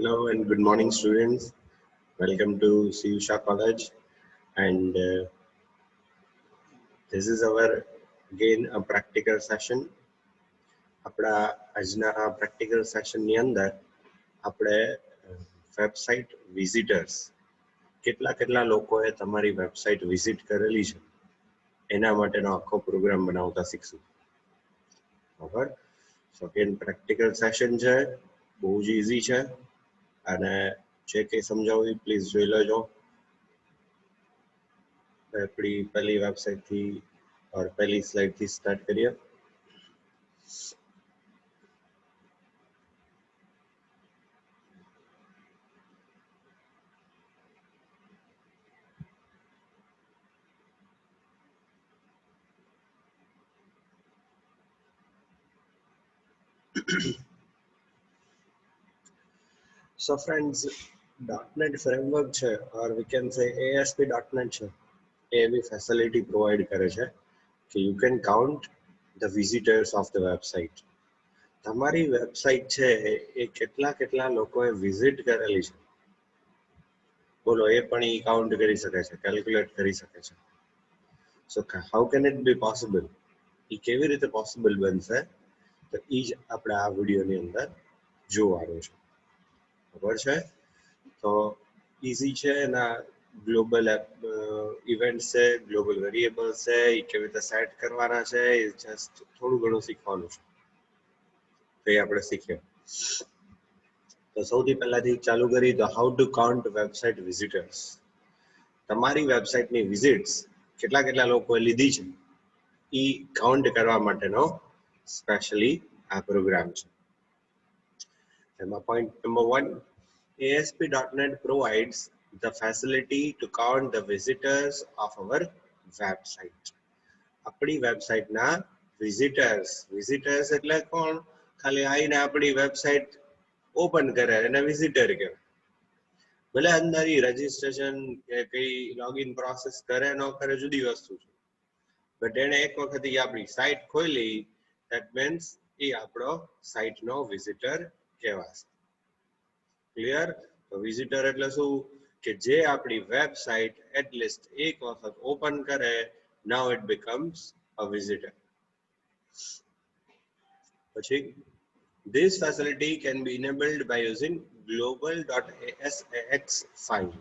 Hello and good morning, students. Welcome to CU College, and this is our again a practical session. આપણા આજના practical session ની અંદર આપણે website visitors કેટલા લોકોએ તમારી વેબસાઇટ વિઝિટ કરેલી છે એના માટેનો આખો પ્રોગ્રામ બનાવતા શીખશું. બરાબર? સો again practical session છે, બહુ જ ઈઝી છે અને જે કંઈ સમજાવું પ્લીઝ જોઈ લેજો. આપણી પહેલી વેબસાઇટ થી और पहली स्लाइड થી સ્ટાર્ટ કરીએ. So friends, .NET framework છે or we can say ASP.NET છે એ એવી ફેસિલિટી પ્રોવાઈડ કરે છે કે you can count the visitors of the website. તમારી વેબસાઇટ છે એ કેટલા લોકોએ વિઝિટ કરેલી છે બોલો, એ પણ ઈ કાઉન્ટ કરી શકે છે, કેલ્ક્યુલેટ કરી શકે છે. સો how can it be possible? ઈ કેવી રીતે પોસિબલ બનશે તો ઈ જ આપણે આ વિડીયોની અંદર જોવાનું છે. ખબર છે? તો ઈઝી છે એના ગ્લોબલ ઇવેન્ટ છે, ગ્લોબલ વેરિયેબલ્સ છે, એ કેવી રીતે સેટ કરવાના છે, એ જસ્ટ થોડું ઘણું શીખવાનું છે. તો એ આપણે શીખીએ. તો સૌથી પહેલાથી ચાલુ કરી તો how to count website visitors. તમારી વેબસાઇટની વિઝિટ્સ કેટલા લોકોએ લીધી છે એ કાઉન્ટ કરવા માટેનો સ્પેશિયલી આ પ્રોગ્રામ છે. એમાં point number 1, ASP.NET provides the facility to count the visitors of our website. આપણી વેબસાઇટના વિઝિટર્સ એટલે કોણ? ખાલી આવીને આપણી વેબસાઇટ ઓપન કરે એને વિઝિટર કહેવાય. ભલે અંદર રજીસ્ટ્રેશન કે કઈ લોગિન પ્રોસેસ કરે ન કરે જુદી વસ્તુ છે, બટ એને એક વખત આપણી સાઇટ ખોલી ધેટ મીન્સ એ આપણો સાઇટનો વિઝિટર કહેવાશે. ક્લિયર? તો વિઝિટર એટલે શું કે જે આપણી વેબસાઇટ એટલીસ્ટ એક વખત ઓપન કરે, નાઉ ઇટ બીકમ્સ અ વિઝિટર. પછી this facility can be enabled by using global.asax file.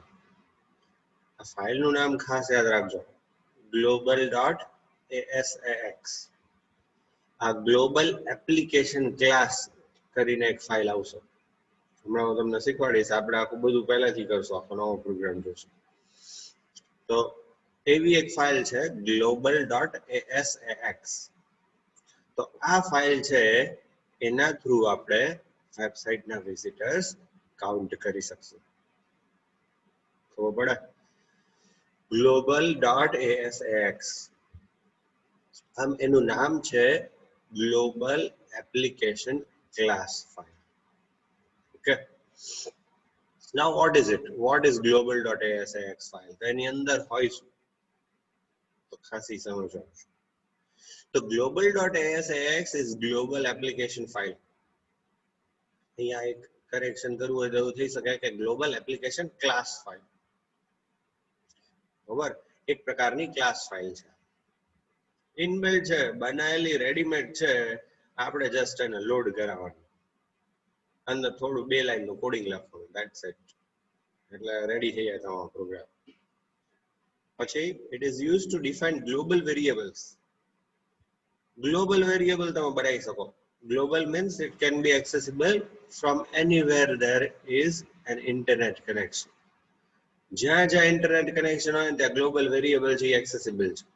આ ફાઇલનું નામ ખાસ યાદ રાખજો, global.asax. આ ગ્લોબલ એપ્લિકેશન ક્લાસ કરીને એક ફાઇલ આવશે. હમણાં હું તમને શીખવાડીશ, આપણે આખું બધું પહેલાથી કરશું, આખો નવો પ્રોગ્રામ જોશું. તો એવી એક ફાઇલ છે global.asax. તો આ ફાઇલ છે એના થ્રુ આપણે વેબસાઇટના વિઝિટર્સ કાઉન્ટ કરી શકશું. ખબર પડે? global.asax. આમ એનું નામ છે global application class file. Okay, now what is global.asax file? તો એની અંદર હોય શું તો ખાસી સમજો. તો global.asax is global application file. અહીંયા એક કરેક્શન કરવું હોય તો એવું થઈ શકે કે ગ્લોબલ એપ્લિકેશન ક્લાસ ફાઇલ. બરાબર? એક પ્રકારની ક્લાસ ફાઇલ છે, ઇનબિલ્ટ છે, બનાવેલી રેડીમેડ છે, આપણે જસ્ટ એને લોડ કરાવવાનું, અંદર થોડું 2 લાઈનનું કોડિંગ લખવાનું, ધેટ્સ ઇટ, એટલે રેડી થઈ જાય તમારો પ્રોગ્રામ. પછી it is used to define global variables. Global variable તમે બનાવી શકો. Global means it can be accessible from anywhere there is an internet connection. જ્યાં ઇન્ટરનેટ કનેક્શન હોય ત્યાં ગ્લોબલ વેરિયેબલ છે એક્સેસિબલ છે.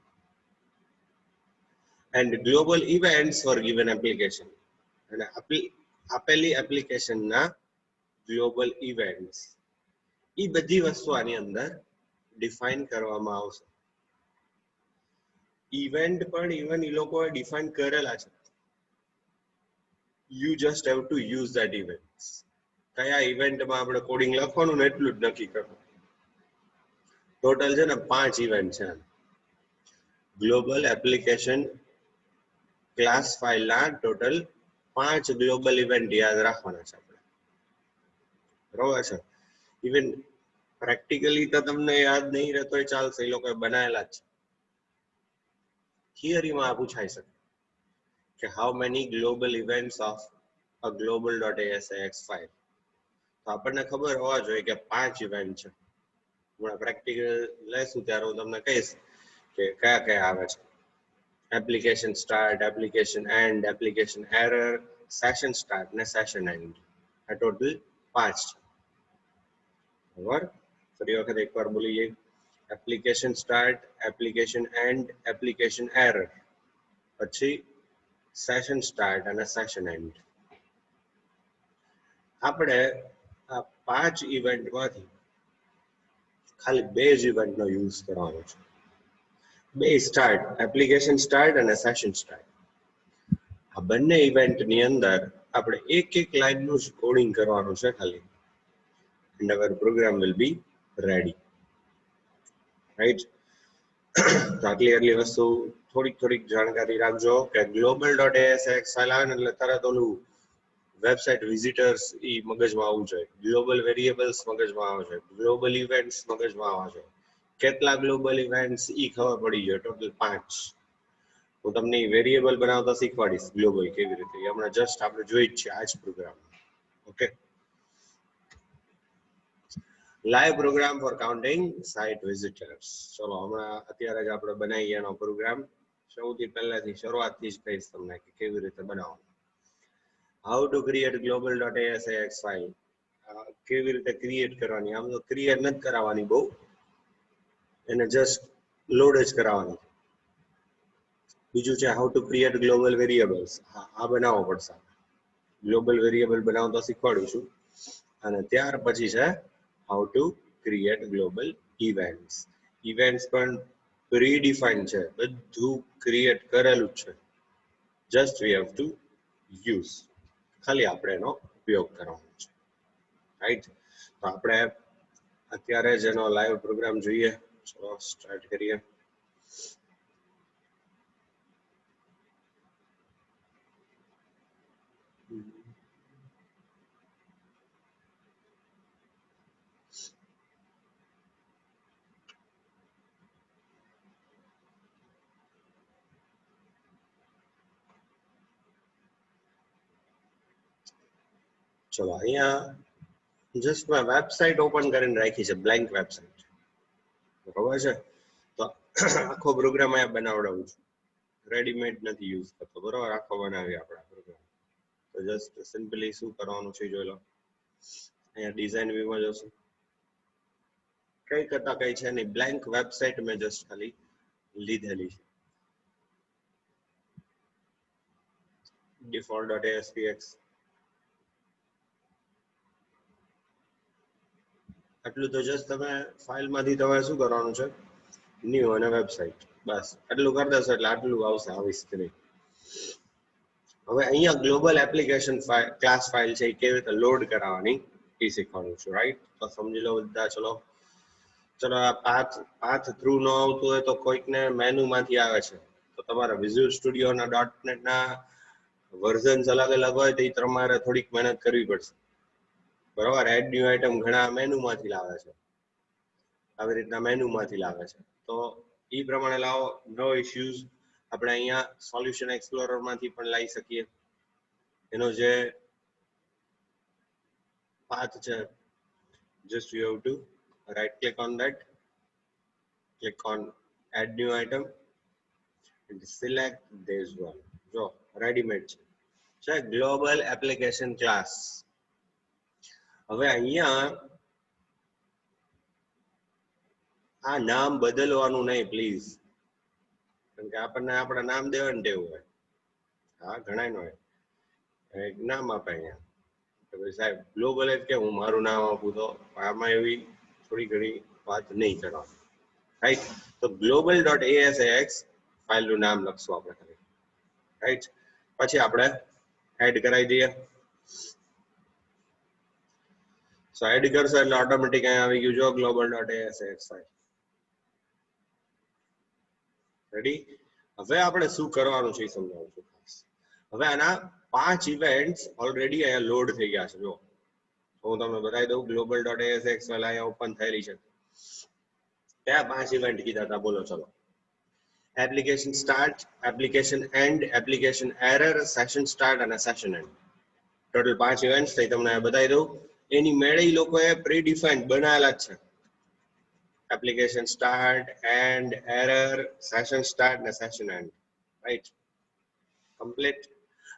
And global events for given application. અને આપેલી એપ્લિકેશનના ગ્લોબલ ઇવેન્ટ્સ, એ બધી વસ્તુ આની અંદર ડિફાઇન કરવામાં આવશે. ઇવેન્ટ પણ ઇવન એ લોકોએ ડિફાઇન કરેલા છે. You just have to use that events. કયા ઇવેન્ટમાં આપણે કોડિંગ લખવાનું ને એટલું જ નક્કી કરવું. ટોટલ છે ને 5 ઇવેન્ટ છે. ગ્લોબલ એપ્લિકેશન ક્લાસ ફાઇલના ટોટલ 5 ગ્લોબલ ઇવેન્ટ યાદ રાખવાના છે આપણે. બરોબર છે. ઇવન પ્રેક્ટિકલી તો તમને યાદ નહીં રહેતો હોય ચાલશે, એ લોકોએ બનાવેલા જ છે. થિયરીમાં આ પૂછાઈ શકે કે how many global events of a global.asax file. તો આપણને ખબર હોવા જોઈએ કે 5 ઇવેન્ટ છે. હમણાં પ્રેક્ટિકલ લેશું ત્યારે હું તમને કહીશ કે કયા કયા આવે છે. Application start, application and, application error, session start ને સેશન એન્ડ. આ ટોટલ 5 છે. બરાબર, ફરી વખત એકવાર બોલી જઈએ. Application start, application and, application error, પછી સેશન સ્ટાર્ટ અને સેશન એન્ડ. આપણે આ 5 ઇવેન્ટમાંથી ખાલી 2 જ ઇવેન્ટનો યુઝ કરવાનો છે. 2 સ્ટાર્ટ, એપ્લિકેશન સ્ટાર્ટ અને સેશન સ્ટાર્ટ. આ બંને ઇવેન્ટની અંદર આપણે એક એક લાઈનનું જ કોડિંગ કરવાનું છે ખાલી. and our program will be ready. right? તો આટલી આટલી વસ્તુ થોડીક જાણકારી રાખજો કે global.asax ફાઇલ આવે ને એટલે તરત ઓલું વેબસાઇટ વિઝિટર્સ ઈ મગજમાં આવવું જોઈએ, ગ્લોબલ વેરિયેબલ્સ મગજમાં આવે છે, ગ્લોબલ ઇવેન્ટ્સ મગજમાં આવે છે. કેટલા ગ્લોબલ ઇવેન્ટ્સ ઈ ખબર પડી જાય. ટોટલ 5. હું તમને વેરિયેબલ બનાવતા શીખવાડીશ ગ્લોબલ કેવી રીતે. હમણાં જસ્ટ આપણે જોઈ જ છે આ જ program. Okay, live program for counting site visitors. ચલો હમણાં અત્યારે જ આપણે બનાવીએ એનો પ્રોગ્રામ. સૌથી પહેલાથી શરૂઆતથી જ કહીશ તમને કે કેવી રીતે બનાવવાનો. How to create global.asax file. કેવી રીતે ક્રિએટ કરવાની. આમ તો ક્રિએટ નથી કરાવવાની બહુ, એને જસ્ટ લોડ જ કરાવવાની. બીજું છે how to create global variables. આ બનાવવો પડશે. ગ્લોબલ વેરિયેબલ બનાવતા શીખવાડીશું. અને ત્યાર પછી છે how to create global events. Events પણ પ્રીડિફાઇન્ડ છે, બધું ક્રિએટ કરેલું છે. Just we have to use. ખાલી આપણે એનો ઉપયોગ કરવાનો છે. રાઈટ? તો આપણે અત્યારે જ એનો લાઈવ પ્રોગ્રામ જોઈએ. ચલો સ્ટાર્ટ કરીએ. ચલો અહીંયા જસ્ટ મેં વેબસાઇટ ઓપન કરીને રાખી છે, બ્લેન્ક વેબસાઇટ. બરોબર છે? તો આખો પ્રોગ્રામ અહીંયા બનાવડાવું છું. રેડીમેડ નથી યુઝ કરતો. બરોબર, આખો બનાવી આપણા પ્રોગ્રામ. તો જસ્ટ સિમ્પલી શું કરવાનું છે જોઈ લો. અહીંયા ડિઝાઇન વ્યૂમાં જશું. કઈ કરતા કઈ છે નહીં, બ્લેન્ક વેબસાઇટ મેં જસ્ટ ખાલી લીધેલી છે. default.aspx. આટલું તો જસ્ટ તમે ફાઇલમાંથી તમારે શું કરવાનું છે, ન્યૂ અને વેબસાઇટ. બસ આટલું કરી દેશો એટલે આટલું આવશે આવી સ્ક્રીન. હવે અહીંયા ગ્લોબલ એપ્લિકેશન ક્લાસ ફાઇલ છે એ કેવી રીતે લોડ કરાવવાની એ શીખવાનું છું. રાઈટ? તો સમજી લો બધા. ચલો આ પાથ થ્રુ ન આવતું હોય તો કોઈકને મેનુમાંથી આવે છે, તો તમારા વિઝ્યુઅલ સ્ટુડિયોના .NET ના વર્ઝન્સ અલગ અલગ હોય તો તમારે થોડીક મહેનત કરવી પડશે. બરોબર, એડ ન્યુ આઇટમ ઘણા મેનુમાંથી લાવે છે, આવી રીતના મેનુમાંથી લાવે છે. તો એ પ્રમાણે લાવો, નો ઇશ્યુઝ. આપણે અહીંયા સોલ્યુશન એક્સપ્લોરર માંથી પણ લાવી શકીએ. એનો જે પાથ છે, just you have to right click on that, click on add new item and select this one. જો રેડીમેડ છે ગ્લોબલ એપ્લિકેશન ક્લાસ. હવે અહીંયા આ નામ બદલવાનું નહીં પ્લીઝ, કારણ કે આપણને આપણા નામ દેવાનું ટેવ હોય. હા, ઘણા નો હોય એક નામ આપે અહીંયા કે ભાઈ સાહેબ ગ્લોબલ જ કે હું મારું નામ આપું, તો આમાં એવી થોડી ઘણી વાત નહીં કરવાની. રાઈટ? તો global.asax ફાઇલનું નામ લખશું આપણે ખાલી. રાઈટ? પછી આપણે એડ કરાવી દઈએ. સો એડ કરશો એટલે ઓટોમેટિક અહીંયા આવી ગયું જો global.asax ફાઇલ. રેડી? હવે આપણે શું કરવાનું છે એ સમજાવું છું ખાસ. હવે આના 5 ઇવેન્ટ્સ ઓલરેડી અહીંયા લોડ થઈ ગયા છે. જો હું તમને બતાવી દઉં global.asx ફાઇલ અહીંયા ઓપન થયેલી છે. ત્યાં 5 ઇવેન્ટ કીધા હતા, બોલો ચલો. Application start, application and, application error, session start અને સેશન એન્ડ. ટોટલ 5 ઇવેન્ટ્સ થઈ તમને બતાવી દઉં. એની મેળે લોકોએ પ્રીડિફાઇન્ડ બનાવેલા જ છે. Application start, and, error, session start અને સેશન એન્ડ, રાઈટ? કમ્પ્લીટ.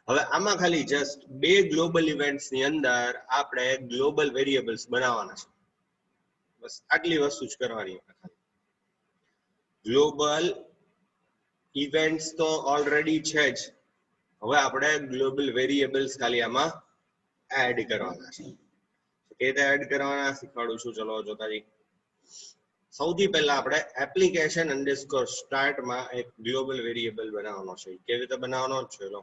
હવે આમાં ખાલી જસ્ટ 2 ગ્લોબલ ઇવેન્ટ્સ ની અંદર આપણે ગ્લોબલ વેરિયેબલ્સ બનાવવાના છે. બસ આટલી વસ્તુ જ કરવાની છે. ગ્લોબલ ઇવેન્ટ્સ તો ઓલરેડી છે જ. હવે આપણે ગ્લોબલ વેરિયેબલ્સ ખાલી આમાં એડ કરવાના છે. કે તે એડ કરવાના શીખવાડું છું, ચલો જોતાજી. સૌથી પહેલા આપણે એપ્લિકેશન અંડરસ્કોર સ્ટાર્ટ માં એક ગ્લોબલ વેરિયેબલ બનાવવાનો છે. કેવી રીતે બનાવવાનો છે? લો,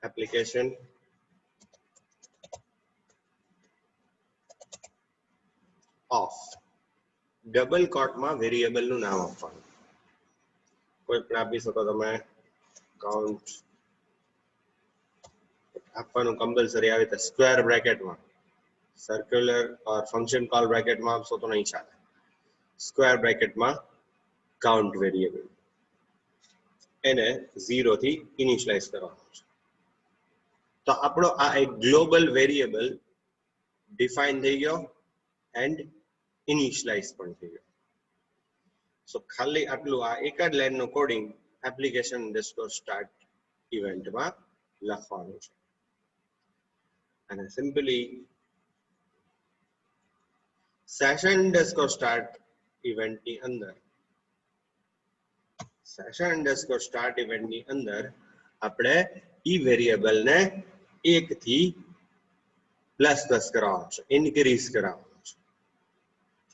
એપ્લિકેશન ઓફ ડબલ કોટમાં વેરિયેબલ નું નામ આપવાનું. કોઈ પણ આપી શકો તમે. કાઉન્ટ આપવાનું કમ્પલસરી આવે તો સ્ક્વેર બ્રેકેટમાં. સર્ક્યુલર ઓર ફંક્શન કોલ બ્રેકેટમાં આપશો તો નહીં ચાલે. સ્ક્વેર બ્રેકેટમાં કાઉન્ટ વેરિયેબલ, એને 0 થી ઇનિશિયલાઇઝ કરવાનો છે. તો આપણો આ એક ગ્લોબલ વેરિયેબલ ડિફાઇન થઈ ગયો એન્ડ ઇનિશિયલાઇઝ પણ થઈ ગયો. સો ખાલી આટલું આ એક જ લાઈનનું કોડિંગ એપ્લિકેશન અંડરસ્કોર સ્ટાર્ટ ઇવેન્ટમાં લખવાનું છે. અને સિમ્પલી સેશન અંડરસ્કોર સ્ટાર્ટ ઇવેન્ટની અંદર આપણે ઈ વેરિયેબલને 1 થી પ્લસ કરાવવાનો છે, ઇન્ક્રીઝ કરાવવાનો છે.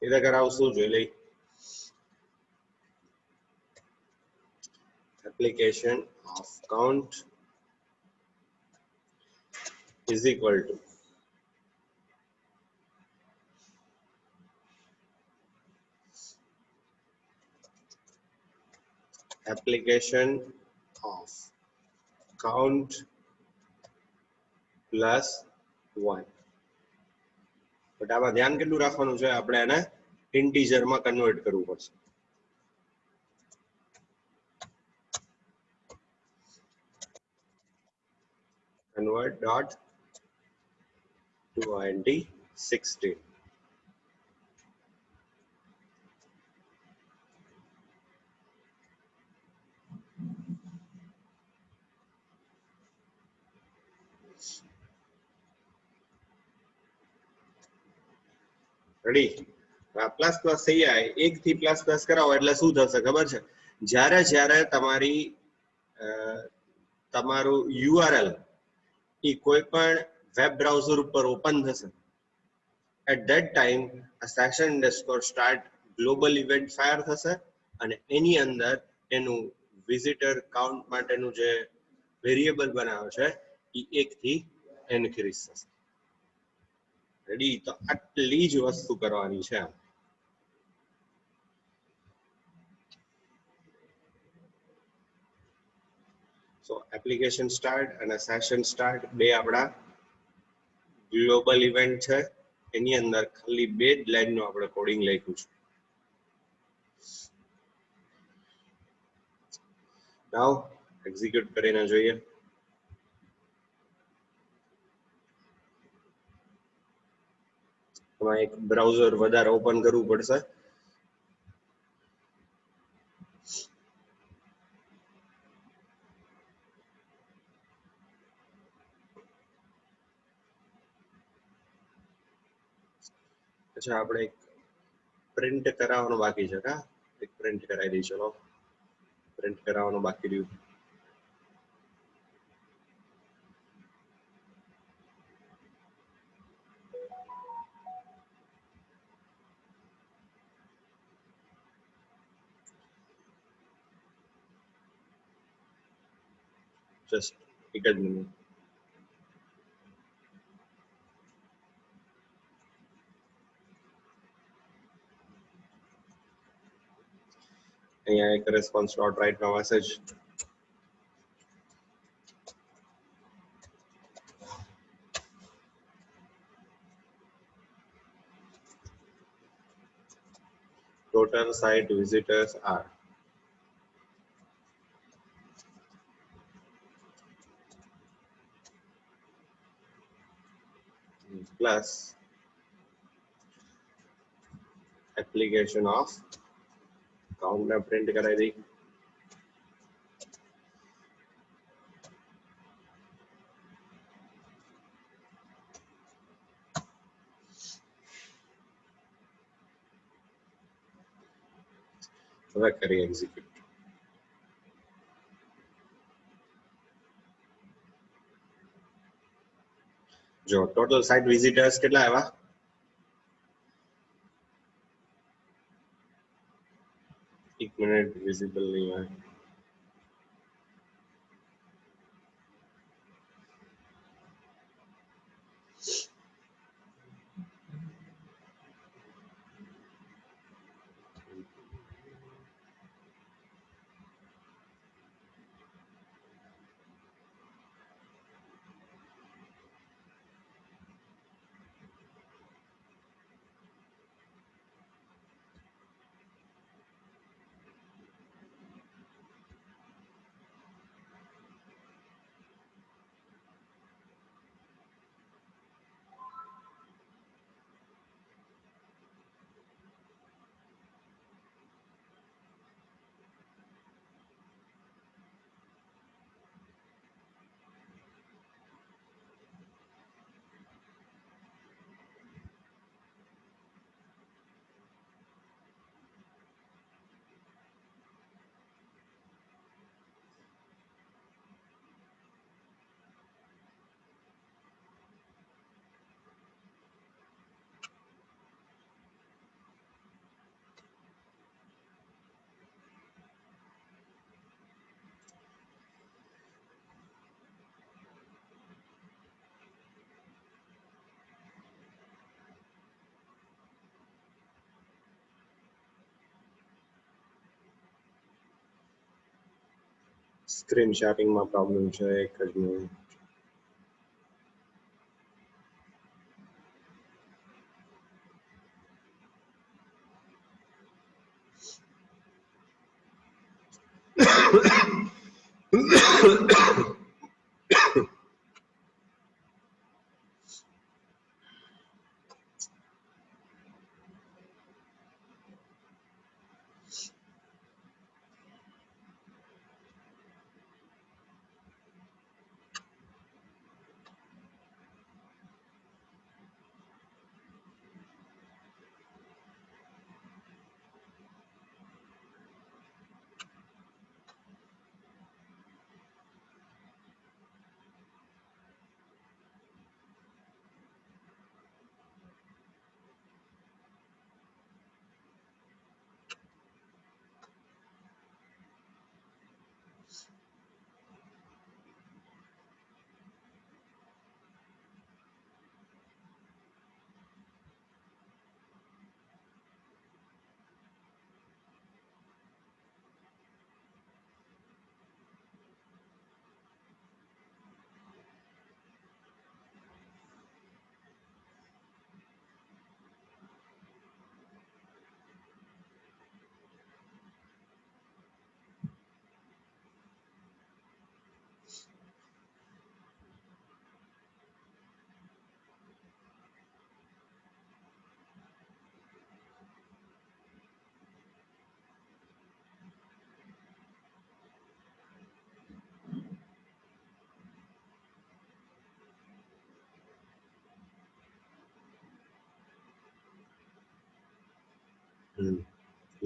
એટલે કરાવશું, જોઈ લઈ. Application of count is equal to application of count plus 1. But આમાં ધ્યાન કેટલું રાખવાનું છે? આપણે એને ઇન્ટીજરમાં કન્વર્ટ કરવું પડશે. convert dot to int 16. Ready? Plus plus થઈ જાય, 1 થી પ્લસ પ્લસ કરાવો એટલે શું થશે ખબર છે? જ્યારે જ્યારે તમારું URL એ કોઈ પણ વેબ બ્રાઉઝર ઉપર ઓપન થશે, at that time a session underscore start global event fire થશે અને એની અંદર એનું વિઝિટર કાઉન્ટ માટેનું જે વેરિયેબલ બનાવ્યો છે એ 1 થી ઇન્ક્રીઝ થશે. રેડી? તો આટલી જ વસ્તુ કરવાની છે. સો એપ્લિકેશન સ્ટાર્ટ અને સેશન સ્ટાર્ટ બે આપણા ગ્લોબલ ઇવેન્ટ છે. એની અંદર ખાલી 2 જ લાઈનનું આપણે કોડિંગ લખ્યું છે. નાઉ એક્ઝિક્યુટ કરીને જોઈએ. તમારે એક બ્રાઉઝર વધારે ઓપન કરવું પડશે. અચ્છા, આપણે એક પ્રિન્ટ કરાવવાનું બાકી છે. કા એક પ્રિન્ટ કરાવી દઈએ. ચલો, પ્રિન્ટ કરાવવાનું બાકી રહ્યું. જસ્ટ એક જ મિનિટ. અહીંયા એક response dot write no message total site visitors are plus application of count ને print કરાવી દઈ. હવે કરી execute. જો total site visitors કેટલા આવ્યા? એક મિનિટ વિઝિબલ નહીં હોય. સ્ક્રીન શેરિંગમાં પ્રોબ્લેમ છે. એક જ મિનિટ.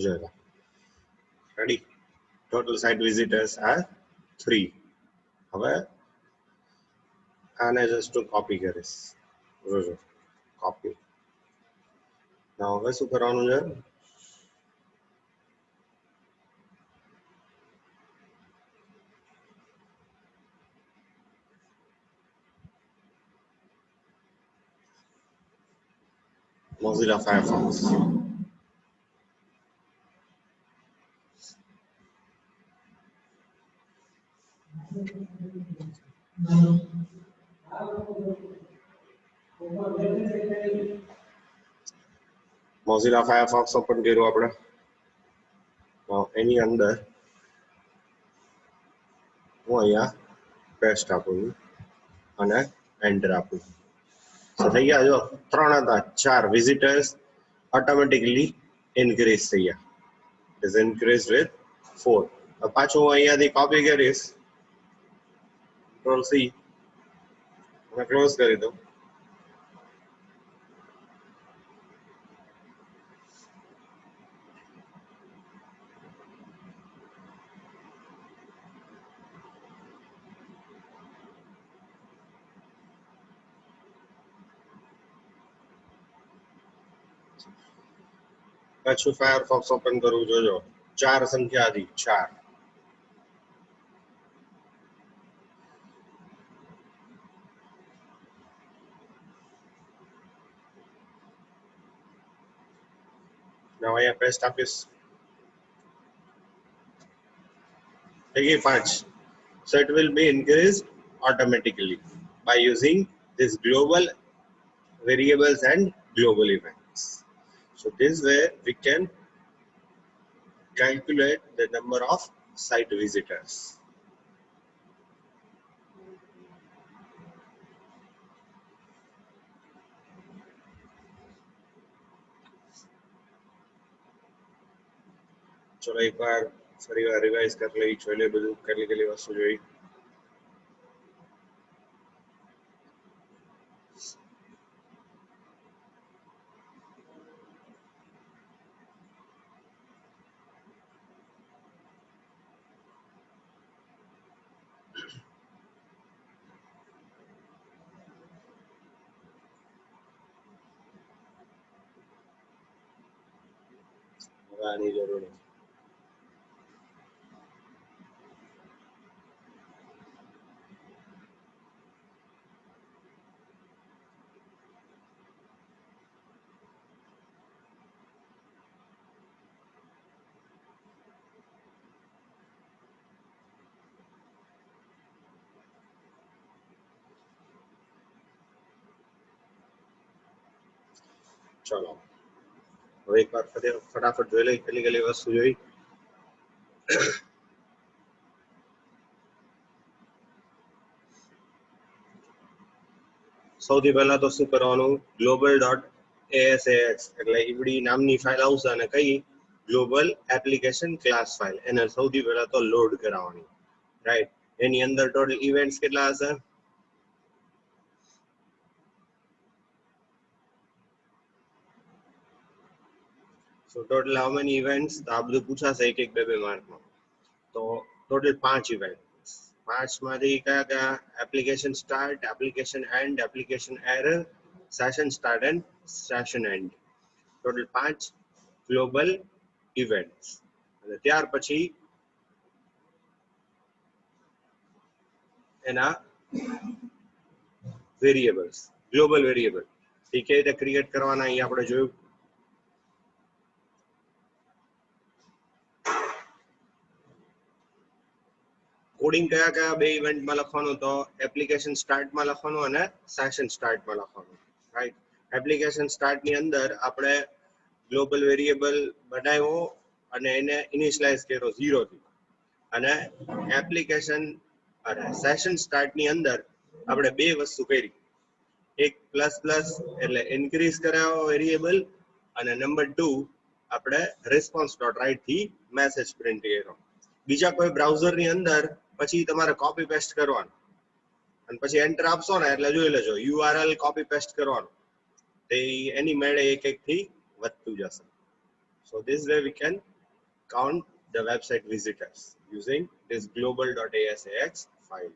જોઈ લો. Ready. Total site visitors are 3. હવે આને જસ્ટ કોપી કરીશ. જોજો કોપી. હવે શું કરવાનું છે? Mozilla Firefox. Mozilla Firefox open કર્યું આપણે. એની અંદર હું અહીંયા પેસ્ટ આપું છું અને એન્ટર આપું છું. તો થઈ ગયા, જો 3 હતા, 4 વિઝિટર્સ ઓટોમેટિકલી ઇન્ક્રીઝ થઈ ગયા. is increased with 4. પાછું હું અહીંયાથી કોપી કરીશ, Ctrl C અને ક્લોઝ કરી દઉં. પાછું ફાયરફોક્સ ઓપન કરવું, જોજો 4 સંખ્યા હતી, 4. now અહીંયા પેસ્ટ આપીશ, થઈ ગઈ 5. so it will be increased automatically by using this global variables and global events. So this way we can calculate the number of site visitors. ચલો એકવાર ફરીવાર રિવાઇઝ કરી લઈ, જોઈ લે બધું, કેટલી વસ્તુ જોઈ. આની જરૂર નથી. ચલો હવે એકવાર ફટાફટ જોઈ લઈ, કેટલી વસ્તુ જોઈ. સૌથી પહેલા તો શું કરવાનું, global.asax એટલે ઈવડી નામની ફાઇલ આવશે અને કઈ ગ્લોબલ એપ્લિકેશન ક્લાસ ફાઇલ, એને સૌથી પહેલા તો લોડ કરાવવાની, રાઈટ. એની અંદર ટોટલ ઇવેન્ટ્સ કેટલા હશે? so total how many events? તો આ બધું પૂછાશે એક એક 2 માર્કમાં. તો ટોટલ 5 ઇવેન્ટ્સ. 5 માંથી કયા કયા? Application start, application and, application error, session start and session and. Total 5 global events. અને ત્યાર પછી એના વેરિયેબલ્સ, ગ્લોબલ વેરિયેબલ એ કેવી રીતે ક્રિએટ કરવાના અહીં આપણે જોયું. કોડિંગ કયા કયા 2 ઇવેન્ટમાં લખવાનું? તો એપ્લિકેશન સ્ટાર્ટમાં લખવાનું અને સેશન સ્ટાર્ટમાં લખવાનું, રાઈટ. એપ્લિકેશન સ્ટાર્ટની અંદર આપણે ગ્લોબલ વેરિયેબલ બનાવ્યો અને એને ઇનિશિયલાઇઝ કર્યો 0 થી, અને એપ્લિકેશન અને સેશન સ્ટાર્ટની અંદર આપણે 2 વસ્તુ કરી, એક પ્લસ પ્લસ એટલે ઇન્ક્રીઝ કરાવો વેરિયેબલ, અને નંબર 2 આપણે રિસ્પોન્સ ડોટ રાઇટ થી મેસેજ પ્રિન્ટ કર્યો. બીજા કોઈ બ્રાઉઝરની અંદર પછી તમારે કોપી પેસ્ટ કરવાનું, અને પછી એન્ટર આપશો ને એટલે જોઈ લેજો યુઆરએલ કોપી પેસ્ટ કરવાનું, તે એની મેળે એક એક થી વધતું જશે. So this way we can count the website visitors using this global.asax file.